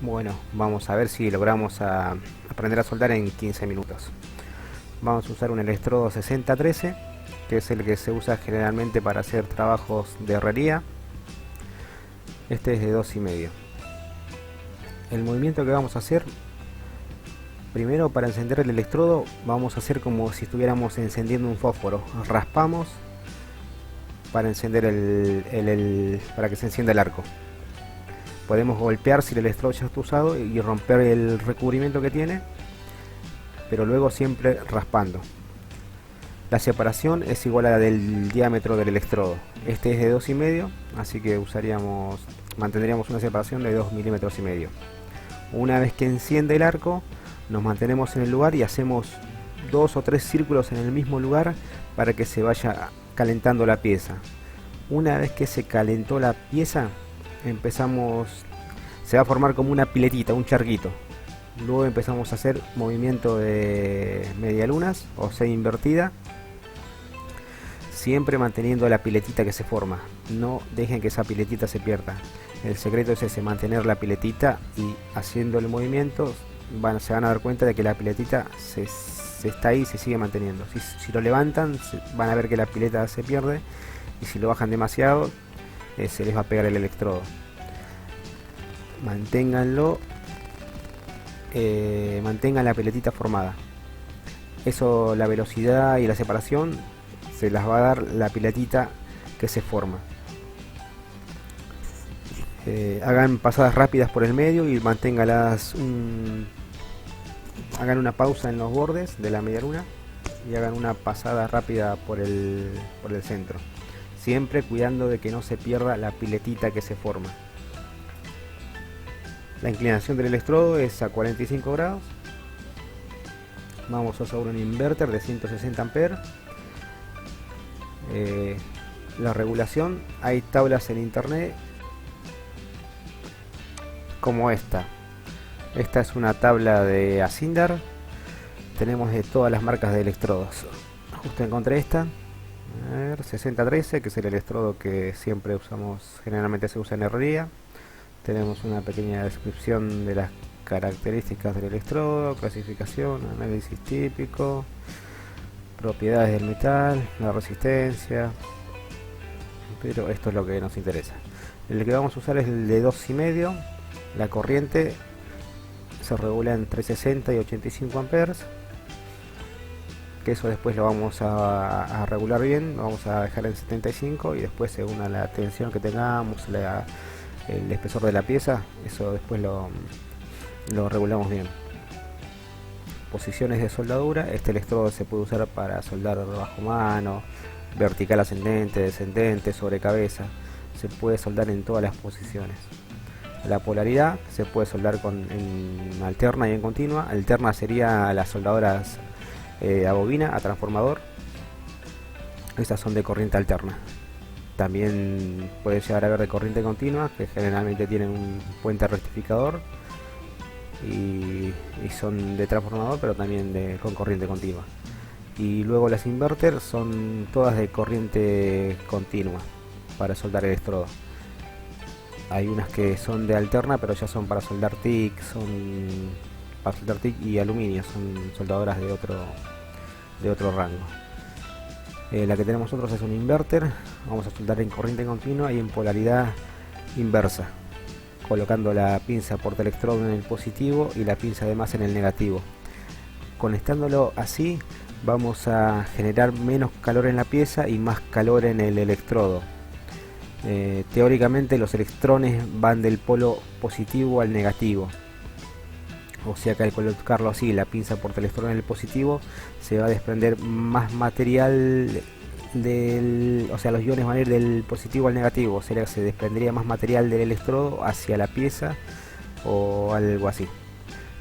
Bueno, vamos a ver si logramos aprender a soldar en 15 minutos. Vamos a usar un electrodo 6013, que es el que se usa generalmente para hacer trabajos de herrería. Este es de 2,5. El movimiento que vamos a hacer, primero para encender el electrodo, vamos a hacer como si estuviéramos encendiendo un fósforo. Raspamos para encender para que se encienda el arco. Podemos golpear si el electrodo ya está usado y romper el recubrimiento que tiene, pero luego siempre raspando. La separación es igual a la del diámetro del electrodo. Este es de 2,5, así que mantendríamos una separación de 2,5 mm. Una vez que enciende el arco, nos mantenemos en el lugar y hacemos 2 o 3 círculos en el mismo lugar para que se vaya calentando la pieza. Una vez que se calentó la pieza, se va a formar como una piletita, un charquito. Luego empezamos a hacer movimiento de medialunas o C invertida, siempre manteniendo la piletita que se forma. No dejen que esa piletita se pierda. El secreto es ese, mantener la piletita, y haciendo el movimiento se van a dar cuenta de que la piletita se está ahí y se sigue manteniendo. Si lo levantan, van a ver que la pileta se pierde, y si lo bajan demasiado, se les va a pegar el electrodo. Manténganlo, mantengan la piletita formada. Eso, la velocidad y la separación se las va a dar la piletita que se forma. Hagan pasadas rápidas por el medio y hagan una pausa en los bordes de la media luna y hagan una pasada rápida por el centro, siempre cuidando de que no se pierda la piletita que se forma. La inclinación del electrodo es a 45 grados. Vamos a usar un inverter de 160 amperes. La regulación, hay tablas en internet como esta. Esta es una tabla de Asindar. Tenemos de todas las marcas de electrodos. Justo encontré esta. A ver, 6013, que es el electrodo que siempre usamos, generalmente se usa en herrería. Tenemos una pequeña descripción de las características del electrodo, clasificación, análisis típico, propiedades del metal, la resistencia. Pero esto es lo que nos interesa. El que vamos a usar es el de 2,5. La corriente se regula entre 60 y 85 amperes, que eso después lo vamos a regular bien. Lo vamos a dejar en 75, y después, según a la tensión que tengamos, el espesor de la pieza, eso después lo regulamos bien. Posiciones de soldadura: este electrodo se puede usar para soldar bajo mano, vertical ascendente, descendente, sobre cabeza. Se puede soldar en todas las posiciones. La polaridad se puede soldar en alterna y en continua. Alterna sería las soldadoras a bobina, a transformador. Estas son de corriente alterna. También puede llegar a haber de corriente continua, que generalmente tienen un puente rectificador, y son de transformador, pero también con corriente continua. Y luego las inverter son todas de corriente continua para soldar electrodo. Hay unas que son de alterna, pero ya son para soldar TIC, y aluminio, son soldadoras de otro rango. La que tenemos nosotros es un inverter. Vamos a soldar en corriente continua y en polaridad inversa, colocando la pinza portaelectrodo en el positivo y la pinza de masa en el negativo. Conectándolo así, vamos a generar menos calor en la pieza y más calor en el electrodo. Teóricamente los electrones van del polo positivo al negativo, o sea que al colocarlo así, la pinza portaelectrodo en el positivo, se va a desprender más material o sea, los iones van a ir del positivo al negativo, o sea que se desprendería más material del electrodo hacia la pieza o algo así.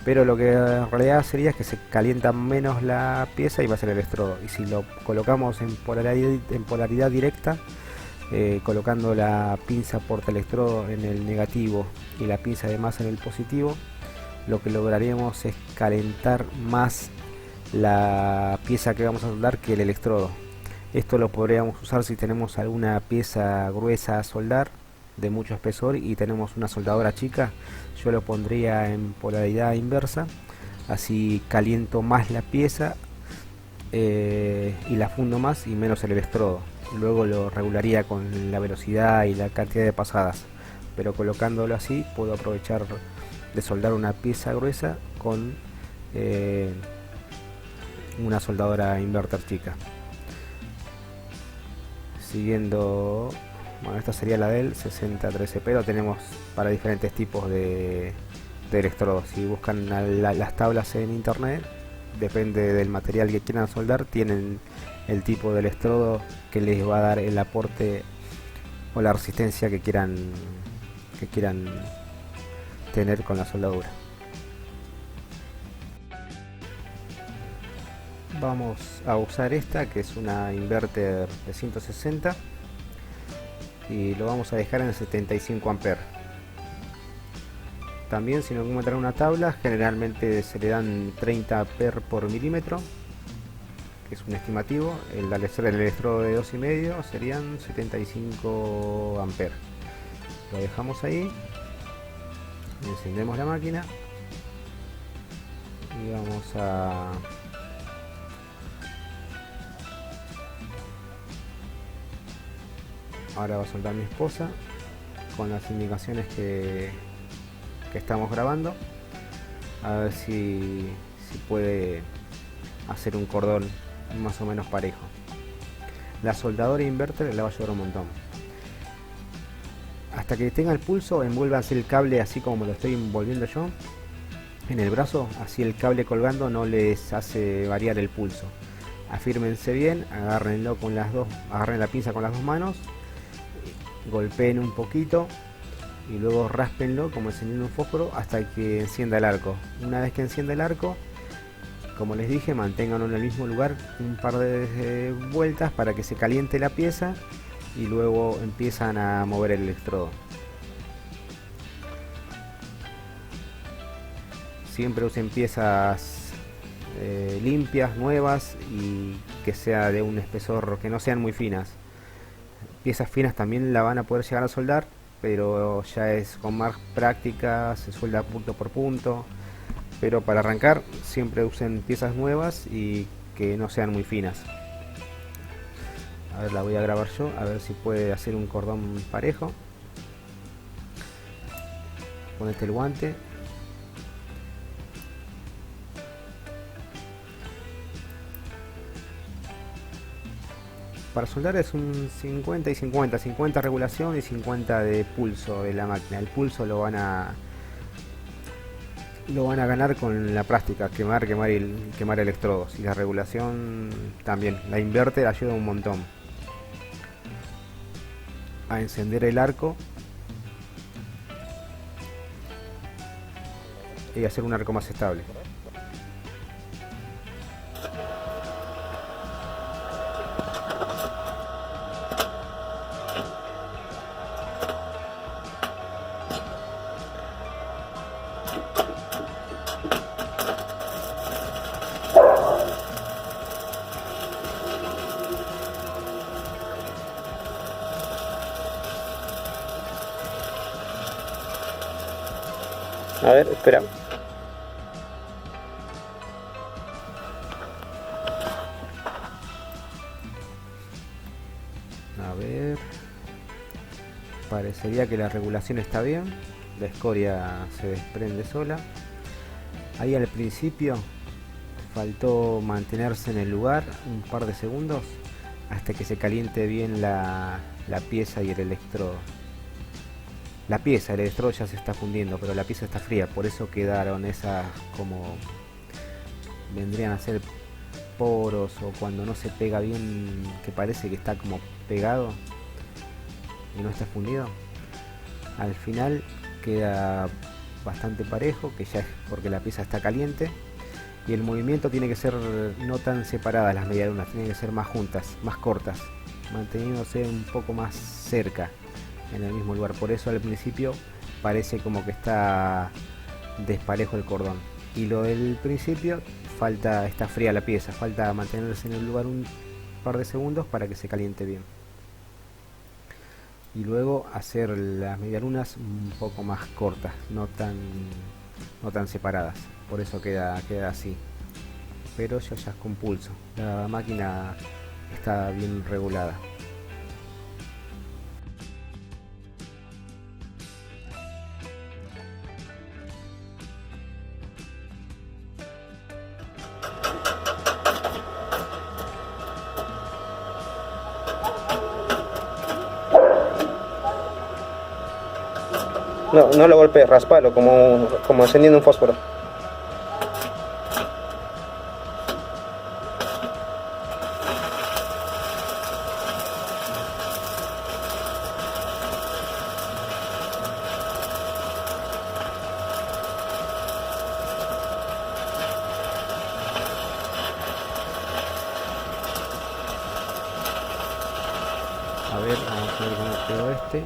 Pero lo que en realidad sería es que se calienta menos la pieza y va a ser el electrodo. Y si lo colocamos en polaridad directa, colocando la pinza portaelectrodo en el negativo y la pinza de masa en el positivo, lo que lograríamos es calentar más la pieza que vamos a soldar que el electrodo. Esto lo podríamos usar si tenemos alguna pieza gruesa a soldar, de mucho espesor y tenemos una soldadora chica, yo lo pondría en polaridad inversa, así caliento más la pieza y la fundo más y menos el electrodo. Luego lo regularía con la velocidad y la cantidad de pasadas, pero colocándolo así puedo aprovechar de soldar una pieza gruesa con una soldadora inverter chica. Siguiendo, bueno, esta sería la del 6013, pero tenemos para diferentes tipos de electrodos. Si buscan las tablas en internet, depende del material que quieran soldar, tienen el tipo de electrodo que les va a dar el aporte o la resistencia que quieran tener con la soldadura. Vamos a usar esta, que es una inverter de 160, y lo vamos a dejar en 75 amperes. También, si no encuentran una tabla, generalmente se le dan 30 amperes por milímetro, que es un estimativo. El electrodo de 2,5 serían 75 amperes. Lo dejamos ahí, encendemos la máquina y vamos a ahora va a soldar mi esposa con las indicaciones que estamos grabando, a ver si puede hacer un cordón más o menos parejo. La soldadora inverter le va a ayudar un montón. Hasta que tenga el pulso, envuélvanse el cable así como lo estoy envolviendo yo en el brazo, así el cable colgando no les hace variar el pulso. Afírmense bien, agárrenlo con las dos, agarren la pinza con las dos manos, golpeen un poquito y luego ráspenlo como encendiendo un fósforo hasta que encienda el arco. Una vez que encienda el arco, como les dije, manténganlo en el mismo lugar un par de vueltas para que se caliente la pieza y luego empiezan a mover el electrodo. Siempre usen piezas limpias, nuevas y que sea de un espesor, que no sean muy finas. Piezas finas también la van a poder llegar a soldar, pero ya es con más práctica, se suelda punto por punto. Pero para arrancar siempre usen piezas nuevas y que no sean muy finas. A ver, la voy a grabar yo, a ver si puede hacer un cordón parejo. Ponete el guante. Para soldar es un 50 y 50, 50 regulación y 50 de pulso de la máquina. El pulso lo van a ganar con la práctica, quemar electrodos, y la regulación también. La inverter ayuda un montón a encender el arco y hacer un arco más estable. A ver, espera. A ver. Parecería que la regulación está bien. La escoria se desprende sola. Ahí al principio faltó mantenerse en el lugar un par de segundos hasta que se caliente bien la pieza y el electrodo. El electrodo ya se está fundiendo, pero la pieza está fría, por eso quedaron esas como vendrían a ser poros, o cuando no se pega bien, que parece que está como pegado y no está fundido. Al final queda bastante parejo, que ya es porque la pieza está caliente, y el movimiento tiene que ser no tan separadas las medialunas, tienen que ser más juntas, más cortas, manteniéndose un poco más cerca en el mismo lugar. Por eso al principio parece como que está desparejo el cordón, y lo del principio está fría la pieza, falta mantenerse en el lugar un par de segundos para que se caliente bien. y luego hacer las medialunas un poco más cortas, no tan separadas. Por eso queda así. Pero yo ya es con pulso. La máquina está bien regulada. No, no lo golpees, raspalo como encendiendo un fósforo. A ver, vamos a ver cómo quedó este.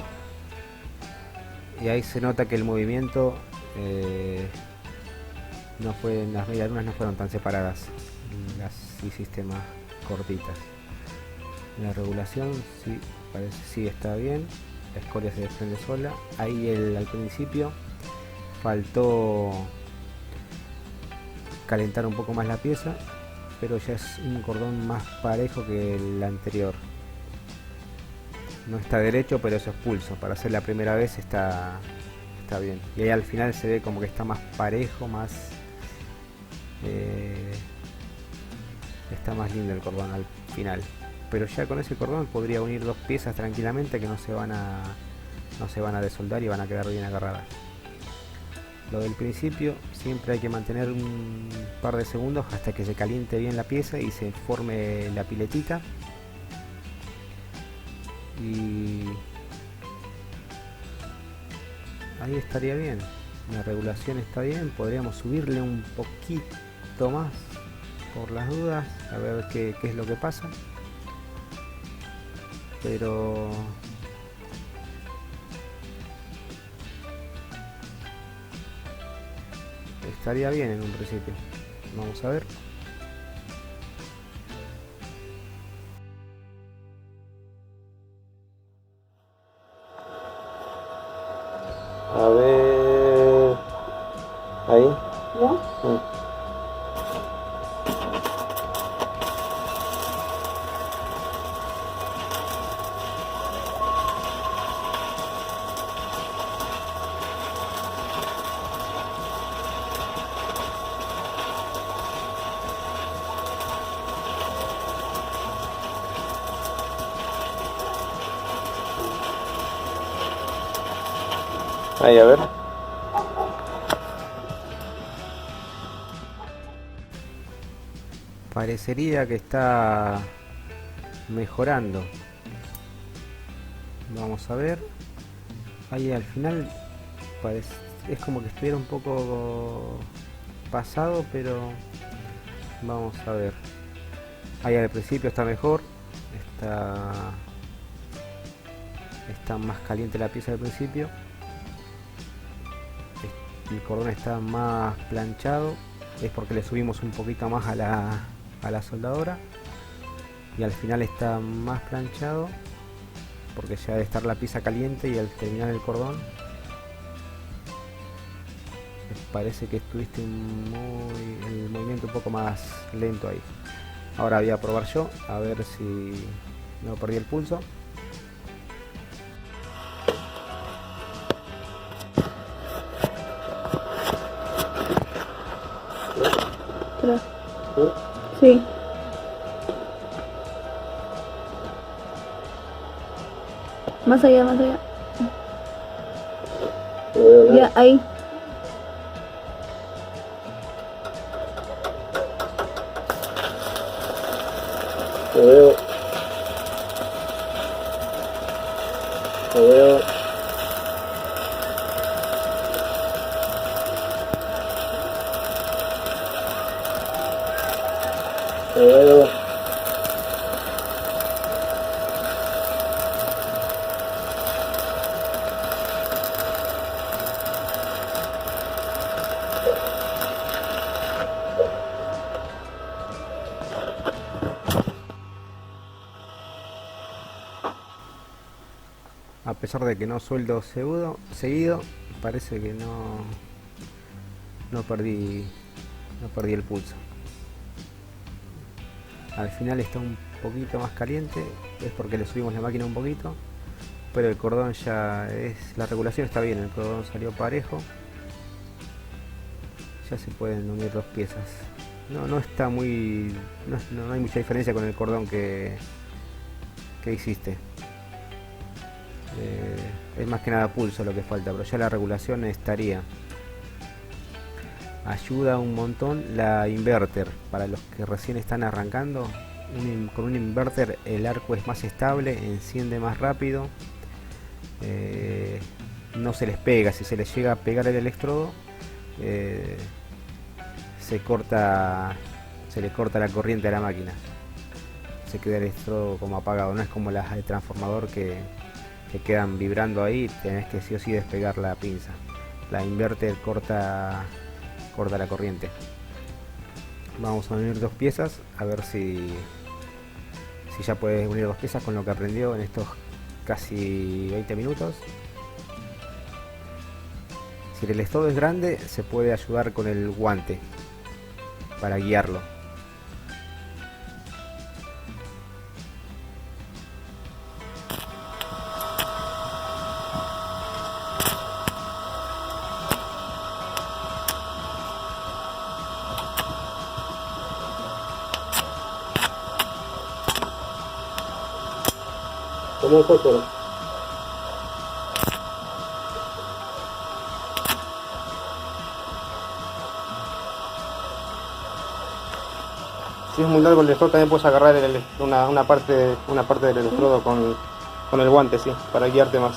Y ahí se nota que el movimiento no fue, las medialunas no fueron tan separadas, las hiciste más cortitas. La regulación sí, parece sí está bien, la escoria se desprende sola. Ahí al principio faltó calentar un poco más la pieza, pero ya es un cordón más parejo que el anterior. No está derecho, pero eso es pulso. Para hacer la primera vez está bien. Y ahí al final se ve como que está más parejo, más está más lindo el cordón al final. Pero ya con ese cordón podría unir dos piezas tranquilamente que no se van a desoldar y van a quedar bien agarradas. Lo del principio siempre hay que mantener un par de segundos hasta que se caliente bien la pieza y se forme la piletita. Y ahí estaría bien, la regulación está bien. Podríamos subirle un poquito más por las dudas, a ver qué es lo que pasa, pero estaría bien en un principio. Vamos a ver. A ver... Ahí. ¿Ya? Ahí, a ver. Parecería que está mejorando. Vamos a ver. Ahí al final es como que estuviera un poco pasado, pero vamos a ver. Ahí al principio está mejor. Está más caliente la pieza al principio. El cordón está más planchado. Es porque le subimos un poquito más a la soldadora. Y al final está más planchado porque ya debe estar la pieza caliente, y al terminar el cordón me parece que estuviste el movimiento un poco más lento ahí. Ahora voy a probar yo, a ver si no perdí el pulso. Sí. Más allá, más allá. Ya, ahí. Lo veo. Lo veo. Lo veo. A pesar de que no sueldo seguido, parece que no perdí el pulso. Al final está un poquito más caliente, es porque le subimos la máquina un poquito, pero el cordón la regulación está bien, el cordón salió parejo. Ya se pueden unir dos piezas. No está muy, no hay mucha diferencia con el cordón que hiciste. Es más que nada pulso lo que falta, pero ya la regulación estaría. Ayuda un montón la inverter para los que recién están arrancando. Con un inverter el arco es más estable, enciende más rápido, no se les pega. Si se les llega a pegar el electrodo, se le corta la corriente a la máquina, se queda el electrodo como apagado. No es como las de transformador que quedan vibrando ahí, tenés que sí o sí despegar la pinza. La inverter corta la corriente. Vamos a unir dos piezas, a ver si ya puedes unir dos piezas con lo que aprendió en estos casi 20 minutos. Si el electrodo es grande, se puede ayudar con el guante para guiarlo. Como el fósforo. Si es muy largo el electrodo, también puedes agarrar una parte del electrodo con el guante, sí, para guiarte más.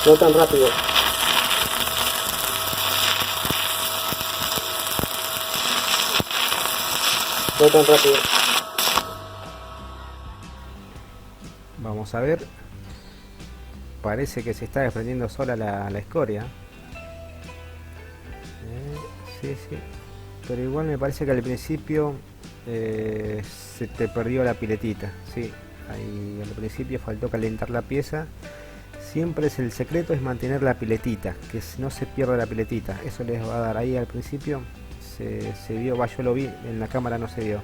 No tan rápido. No tan rápido. Vamos a ver. Parece que se está desprendiendo sola la escoria. Sí. Pero igual me parece que al principio se te perdió la piletita. Sí, ahí al principio faltó calentar la pieza. Siempre el secreto es mantener la piletita, que no se pierda la piletita. Eso les va a dar ahí al principio. Se vio, yo lo vi, en la cámara no se vio,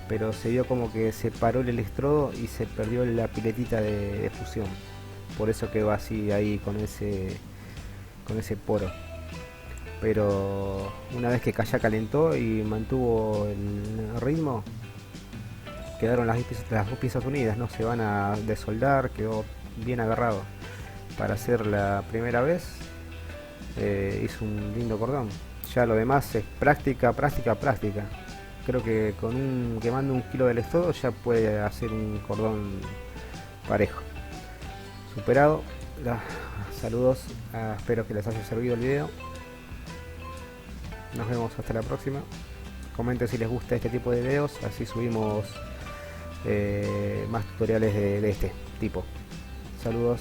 pero se vio como que se paró el electrodo y se perdió la piletita de fusión. Por eso quedó así ahí con ese poro. Pero una vez que ya calentó y mantuvo el ritmo, quedaron las dos piezas unidas, no se van a desoldar, quedó bien agarrado. Para hacer la primera vez hizo un lindo cordón. Ya lo demás es práctica. Creo que quemando 1 kilo de electrodo ya puede hacer un cordón parejo. Superado. Saludos, espero que les haya servido el video. Nos vemos hasta la próxima. Comenten si les gusta este tipo de videos, así subimos más tutoriales de este tipo. Saludos.